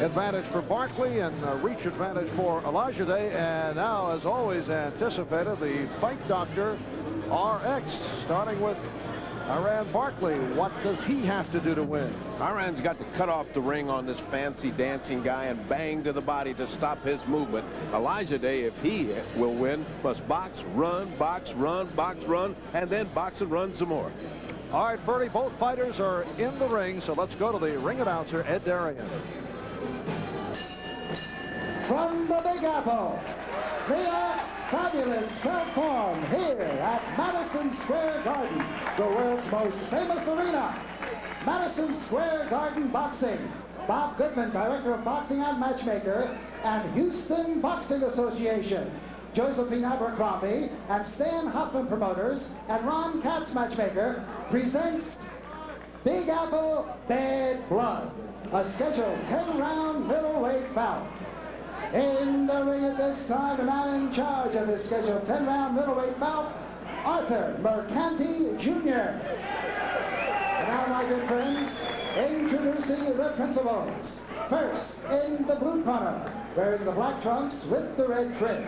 Advantage for Barkley and reach advantage for Olajide. And now, as always anticipated, the fight doctor, RX, starting with Iran Barkley. What does he have to do to win? Iran's got to cut off the ring on this fancy dancing guy and bang to the body to stop his movement. Olajide, if he will win, must box, run, box, run, box, run, and then box and run some more. All right, Bertie, both fighters are in the ring, so let's go to the ring announcer, Ed Darien. From the Big Apple, New York's fabulous platform here at Madison Square Garden, the world's most famous arena. Madison Square Garden Boxing. Bob Goodman, Director of Boxing and Matchmaker, and Houston Boxing Association. Josephine Abercrombie and Stan Hoffman Promoters and Ron Katz Matchmaker presents Big Apple Bad Blood, a scheduled 10-round middleweight bout. In the ring at this time, the man in charge of this scheduled 10-round middleweight bout, Arthur Mercanti Jr. And now, my good friends, introducing the principals. First, in the blue corner, wearing the black trunks with the red trim.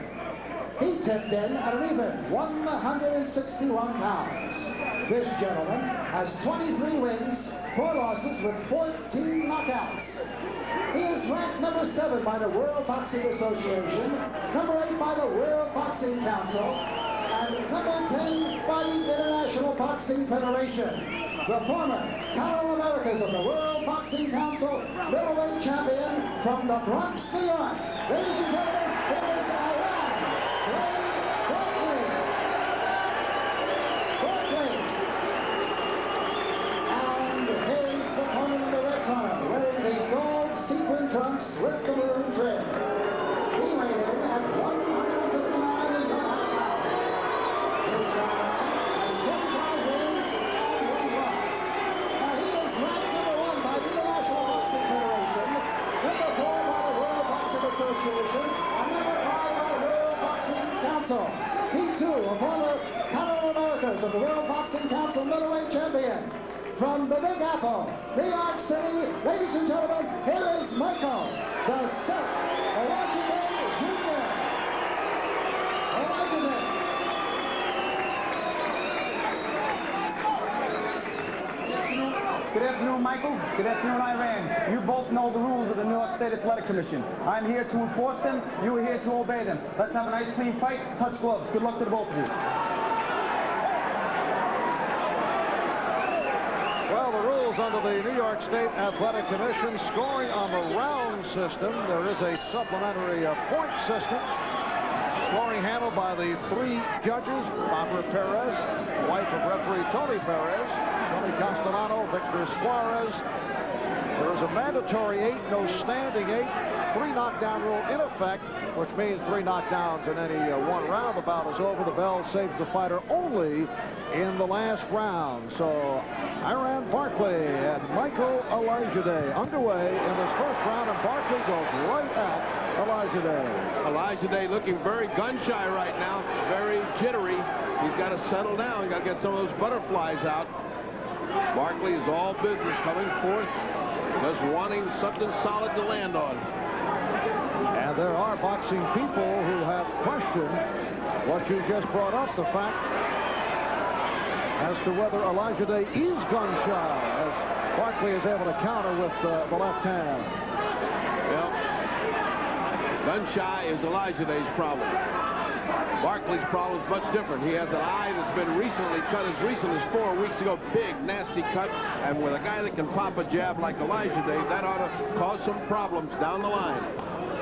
He tipped in at an even 161 pounds. This gentleman has 23 wins, 4 losses with 14 knockouts. He is ranked number 7 by the World Boxing Association, number 8 by the World Boxing Council, and number 10 by the International Boxing Federation. The former Carol Americas of the World Boxing Council middleweight champion from the Bronx, New York. Ladies and gentlemen, it is Iran Barkley. And his opponent in the red corner, wearing the gold sequin trunks with the maroon trim. He weighed in at 159 pounds. This young man has 25 wins and 1 loss. Now he is ranked number 1 by the International Boxing Federation, number 4 by the World Boxing Association, and number 5 by the World Boxing Council. He too, a former Carol Americas of the World Boxing Council middleweight champion. From the Big Apple, New York City, ladies and gentlemen, here is Michael, the Silk Olajide Jr. Olajide. Good afternoon, Michael. Good afternoon, Iran. You both know the rules of the New York State Athletic Commission. I'm here to enforce them. You are here to obey them. Let's have a nice, clean fight. Touch gloves. Good luck to the both of you. Under the New York State Athletic Commission, scoring on the round system. There is a supplementary point system. Scoring handled by the 3 judges, Barbara Perez, wife of referee Tony Perez, Tony Castellano, Victor Suarez. There is a mandatory 8, no standing 8, 3 knockdown rule in effect, which means 3 knockdowns in any one round. The bout is over. The bell saves the fighter only in the last round. So Iran Barkley and Michael Olajide underway in this first round, and Barkley goes right at Olajide. Olajide looking very gun-shy right now, very jittery. He's got to settle down. He's got to get some of those butterflies out. Barkley is all business coming forth, just wanting something solid to land on. And there are boxing people who have questioned what you just brought up, the fact as to whether Olajide is gun-shy, as Barkley is able to counter with the left hand. Well, gun-shy is Olajide's problem. Barkley's problem is much different. He has an eye that's been recently cut as recent as 4 weeks ago. Big, nasty cut. And with a guy that can pop a jab like Olajide, that ought to cause some problems down the line.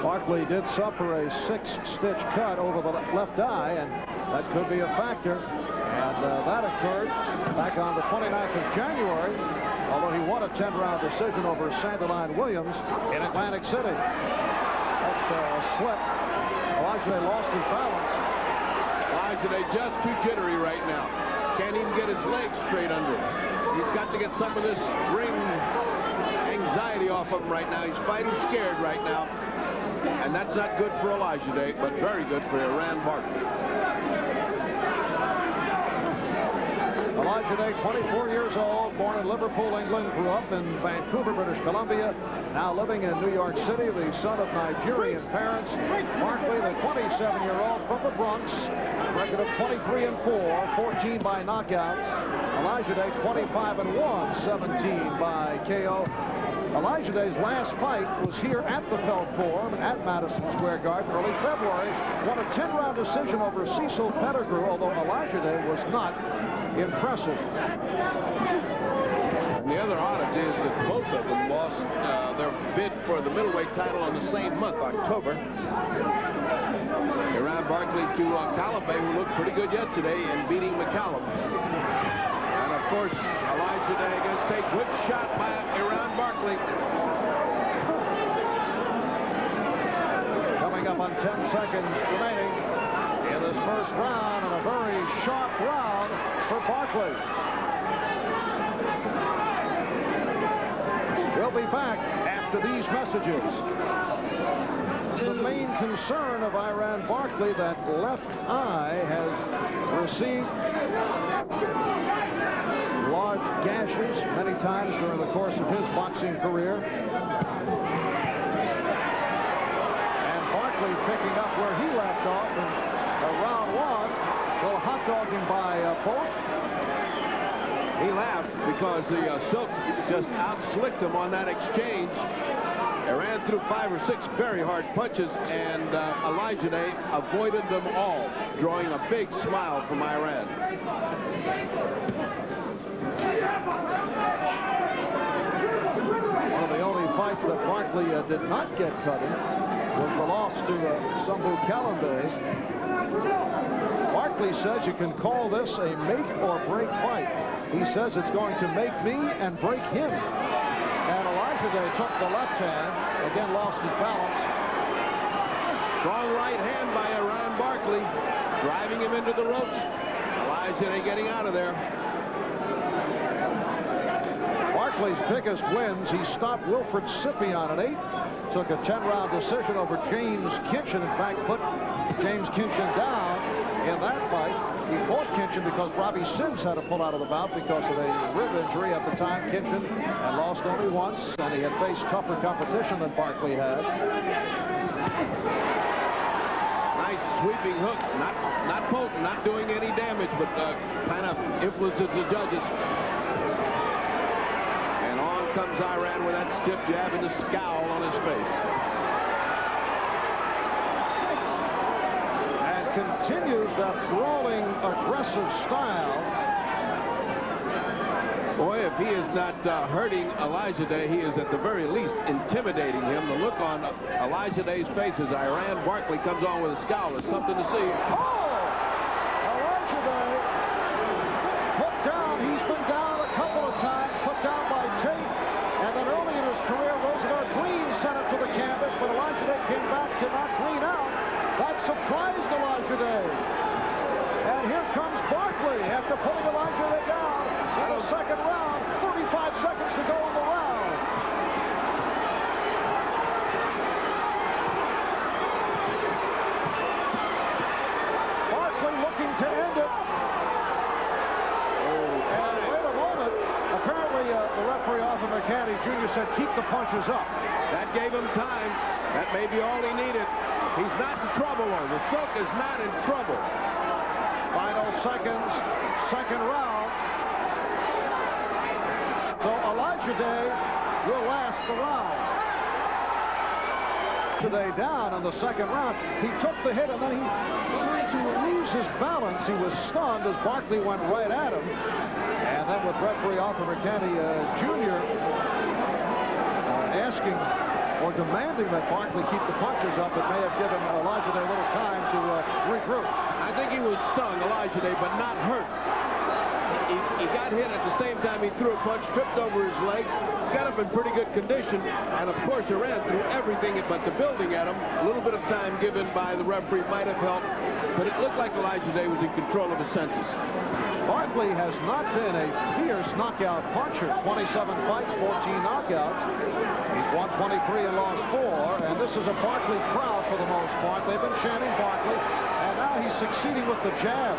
Barkley did suffer a 6-stitch cut over the left eye, and that could be a factor. And that occurred back on the 29th of January, although he won a 10-round decision over Sanderline Williams in Atlantic City. That's a slip. Olajide lost his balance. Olajide just too jittery right now. Can't even get his legs straight under him. He's got to get some of this ring anxiety off of him right now. He's fighting scared right now. And that's not good for Olajide, but very good for Iran Barkley. Olajide, 24 years old, born in Liverpool, England, grew up in Vancouver, British Columbia, now living in New York City, the son of Nigerian parents. Barkley, the 27-year-old from the Bronx, record of 23-4, 14 by knockouts. Olajide, 25-1, 17 by KO. Olajide's last fight was here at the Felt Forum at Madison Square Garden early February. Won a 10-round decision over Cecil Pettigrew, although Olajide was not impressive. And the other oddity is that both of them lost their bid for the middleweight title on the same month, October. Iran Barkley to Calabe, who looked pretty good yesterday in beating McCallum. And of course, Olajide against a good shot by Iran Barkley. Coming up on 10 seconds remaining in this first round, and a very sharp round for Barkley. We'll be back after these messages. The main concern of Iran Barkley, that left eye has received large gashes many times during the course of his boxing career. And Barkley picking up where he left off in round one. Will hot dog him by both. He laughed because the Silk just out-slicked him on that exchange. Iran threw 5 or 6 very hard punches, and Olajide avoided them all, drawing a big smile from Iran. One of the only fights that Barkley did not get cut in was the loss to Sambu Kalambe. Barkley says you can call this a make or break fight. He says it's going to make me and break him. And Olajide took the left hand, again lost his balance. Strong right hand by Iran Barkley, driving him into the ropes. Olajide getting out of there. Barkley's biggest wins, he stopped Wilfred Scipion at 8, took a 10-round decision over James Kinchin. In fact, put James Kinchin down in that fight. He fought Kinchin because Robbie Sims had to pull out of the bout because of a rib injury at the time. Kinchin had lost only once, and he had faced tougher competition than Barkley had. Nice sweeping hook, not potent, not doing any damage, but kind of influences the judges. And on comes Iran with that stiff jab and the scowl on his face. Continues that brawling, aggressive style. Boy, if he is not hurting Olajide, he is at the very least intimidating him. The look on Olajide's face as Iran Barkley comes on with a scowl is something to see. Oh! Olajide put down. He's been down a couple of times, put down by Tate. And then early in his career, Roosevelt Green sent it to the canvas, but Olajide came back to knock Green out. That surprised Olajide. And here comes Barkley after putting Olajide down in the second round. 35 seconds to go in the round. Barkley looking to end it. And wait a moment. Apparently, the referee, Arthur McCanny Jr. said keep the punches up. That gave him time. That may be all he needed. He's not in trouble, though. The Silk is not in trouble. Final seconds, second round. So Olajide will last the round. Today down in the second round. He took the hit and then he seemed to lose his balance. He was stunned as Barkley went right at him. And then with referee Arthur McCanny Jr. Asking or demanding that Barkley keep the punches up, it may have given Olajide a little time to regroup. I think he was stung, Olajide, but not hurt. He got hit at the same time he threw a punch, tripped over his legs, got up in pretty good condition, and of course Iran threw everything but the building at him. A little bit of time given by the referee might have helped, but it looked like Olajide was in control of his senses. Barkley has not been a fierce knockout puncher. 27 fights, 14 knockouts. He's won 23 and lost 4. And this is a Barkley crowd for the most part. They've been chanting Barkley. And now he's succeeding with the jab.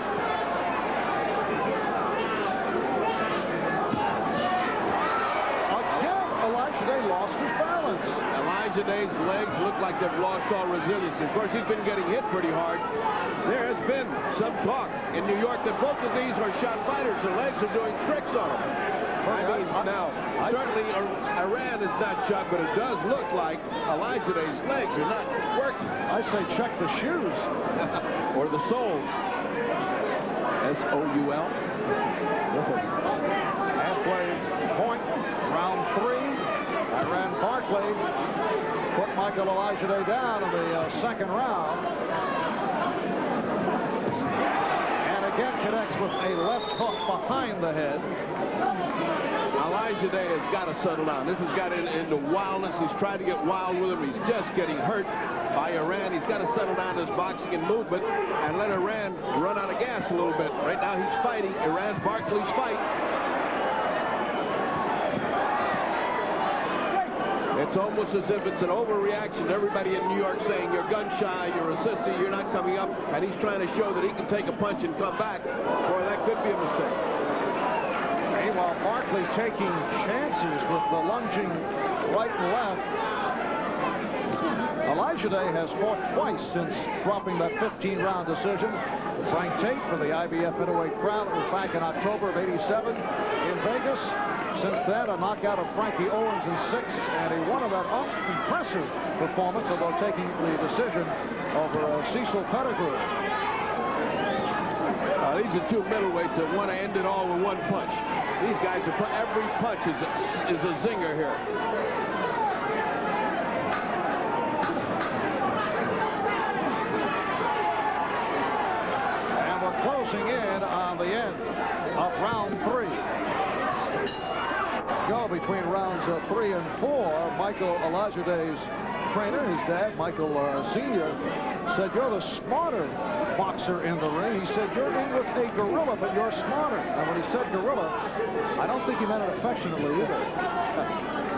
Olajide's legs look like they've lost all resilience. Of course, he's been getting hit pretty hard. There has been some talk in New York that both of these are shot fighters. Their legs are doing tricks on them. I mean, now, certainly Iran is not shot, but it does look like Olajide's legs are not working. I say check the shoes. Or the soles. S-O-U-L. Halfway point, round 3. Iran Barkley put Michael Olajide down in the second round. And again connects with a left hook behind the head. Olajide has got to settle down. This has got into wildness. He's trying to get wild with him. He's just getting hurt by Iran. He's got to settle down his boxing and movement and let Iran run out of gas a little bit. Right now he's fighting. Iran Barkley's fight. It's almost as if it's an overreaction to everybody in New York saying you're gun shy, you're a sissy, you're not coming up, and he's trying to show that he can take a punch and come back. Boy, that could be a mistake. Meanwhile, Barkley taking chances with the lunging right and left. Olajide has fought twice since dropping that 15-round decision. Frank Tate for the IBF middleweight crown. It was back in October of '87 in Vegas. Since then, a knockout of Frankie Owens in 6, and he won that unimpressive performance, although taking the decision over Cecil Pettigrew. These are two middleweights that want to end it all with one punch. These guys are every punch is a zinger here. And we're closing in on the end of round 3. Go between rounds 3 and 4. Michael Olajide's trainer, his dad, Michael Sr., said, "You're the smarter boxer in the ring." He said, "You're in with a gorilla, but you're smarter." And when he said gorilla, I don't think he meant it affectionately either.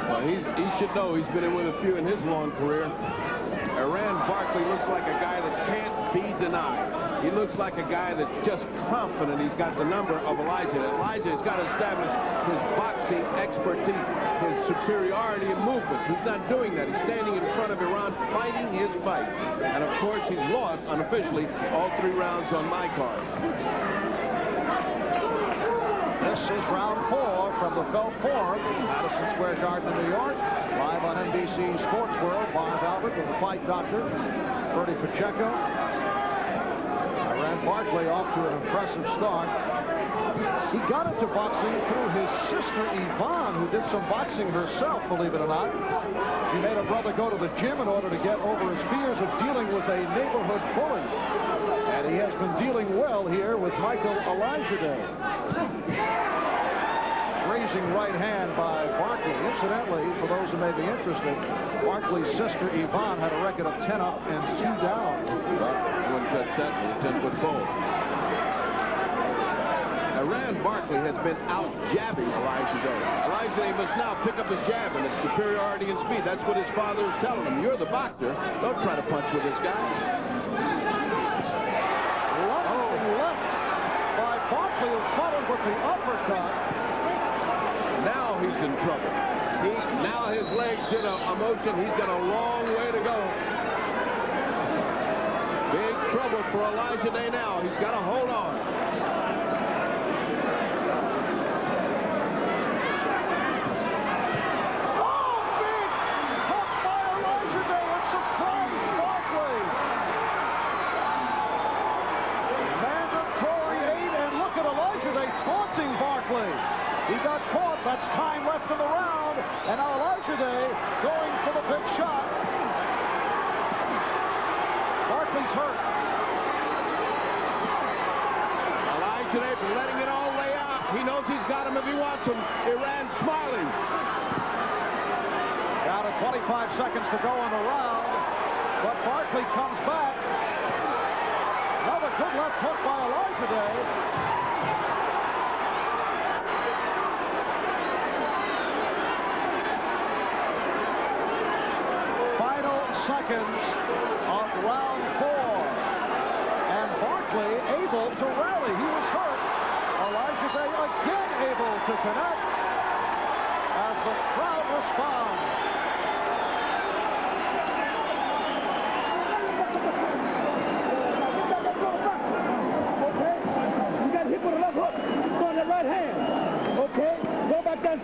Well, he should know. He's been in with a few in his long career. Iran Barkley looks like a guy that can't be denied. He looks like a guy that's just confident he's got the number of Olajide. Olajide's got to establish his boxing expertise, his superiority in movement. He's not doing that. He's standing in front of Iran fighting his fight. And, of course, he's lost unofficially all 3 rounds on my card. This is round 4 from the Felt Forum, Madison Square Garden in New York. Live on NBC Sports World. Bob Albert with the fight doctor, Freddie Pacheco. Iran Barkley off to an impressive start. He got into boxing through his sister Yvonne, who did some boxing herself, believe it or not. She made her brother go to the gym in order to get over his fears of dealing with a neighborhood bully. And he has been dealing well here with Michael Olajide. Raising right hand by Barkley. Incidentally, for those who may be interested, Barkley's sister Yvonne had a record of 10 up and 2 down. Wouldn't touch that with a 10-foot pole. Iran Barkley has been out jabbing Olajide. Olajide must now pick up his jab and his superiority in speed. That's what his father is telling him. You're the boxer. Don't try to punch with this guy. Left by Barkley, who followed with the uppercut. Now he's in trouble. Now his legs in a motion. He's got a long way to go. Big trouble for Olajide now. He's got to hold on. Oh, big hook by Olajide. It surprised Barkley. Mandatory 8, and look at Olajide taunting Barkley. He got caught. That's time left in the round. And now Olajide going for the big shot. Barkley's hurt. Olajide letting it all lay out. He knows he's got him if he wants him. Iran smiling. Down to 25 seconds to go in the round. But Barkley comes back. Another good left hook by Olajide. Seconds of round 4, and Barkley able to rally. He was hurt. Olajide again able to connect as the crowd responds.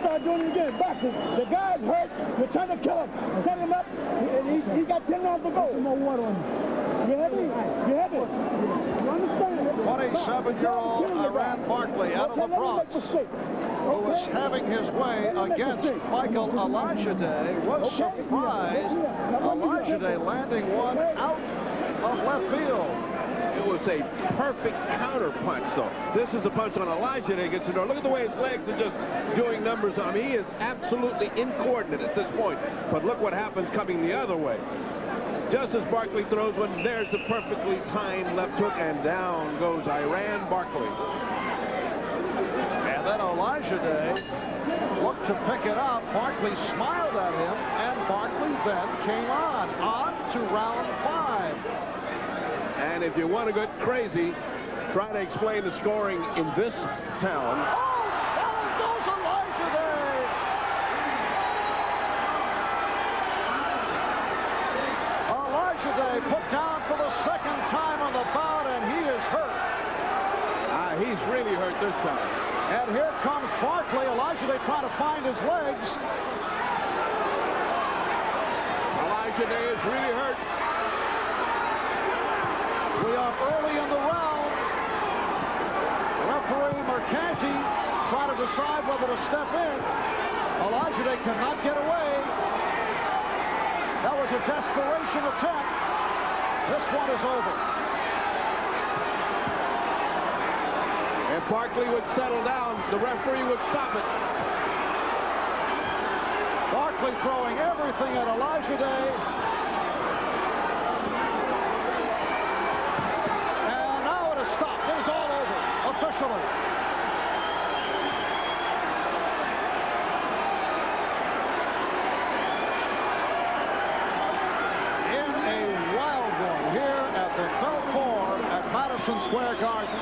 start doing it again. Boxing. The guy's hurt. You're trying to kill him. Set him up. He's got 10 rounds to go. More water on him. You have it? You have it? You understand? 27-year-old Iran Barkley out of the Bronx, who was having his way against Michael Olajide, was surprised. Olajide landing one out of left field. It was a perfect counter punch, though. This is a punch on Olajide against the door. Look at the way his legs are just doing numbers on him. He is absolutely incoordinate at this point. But look what happens coming the other way. Just as Barkley throws one, there's the perfectly timed left hook, and down goes Iran Barkley. And then Olajide looked to pick it up. Barkley smiled at him, and Barkley then came on to round 5. And if you want to get crazy, try to explain the scoring in this town. Olajide put down for the second time on the bout, and he is hurt. He's really hurt this time. And here comes Barkley. Olajide trying to find his legs. Olajide is really hurt. We are early in the round. Referee Mercanti trying to decide whether to step in. Olajide cannot get away. That was a desperation attempt. This one is over. If Barkley would settle down, the referee would stop it. Barkley throwing everything at Olajide. And now it is stopped. It is all over, officially. In a wild one here at the Felt Forum at Madison Square Garden,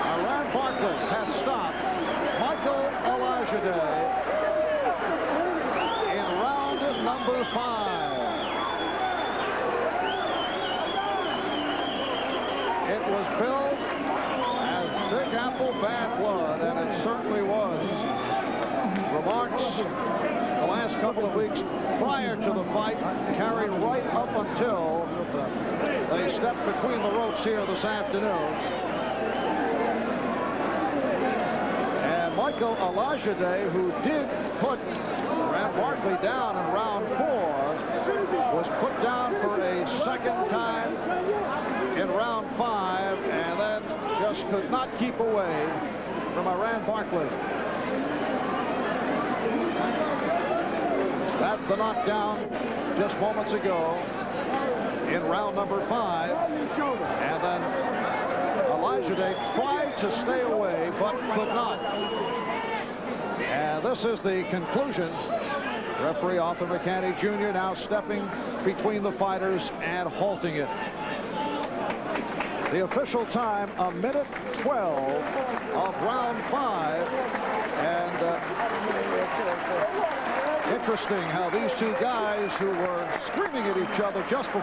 Iran Barkley has stopped Michael Olajide in round number 5. It was billed as Big Apple Bad Blood, and it certainly was. Remarks the last couple of weeks prior to the fight carried right up until they stepped between the ropes here this afternoon. Michael Olajide, who did put Iran Barkley down in round 4, was put down for a second time in round 5, and then just could not keep away from Iran Barkley. That's the knockdown just moments ago in round number 5, and then Olajide tried to stay away, but could not. And this is the conclusion. Referee Arthur McCanny Jr. now stepping between the fighters and halting it. The official time, 1:12 of round 5. And interesting how these two guys who were screaming at each other just before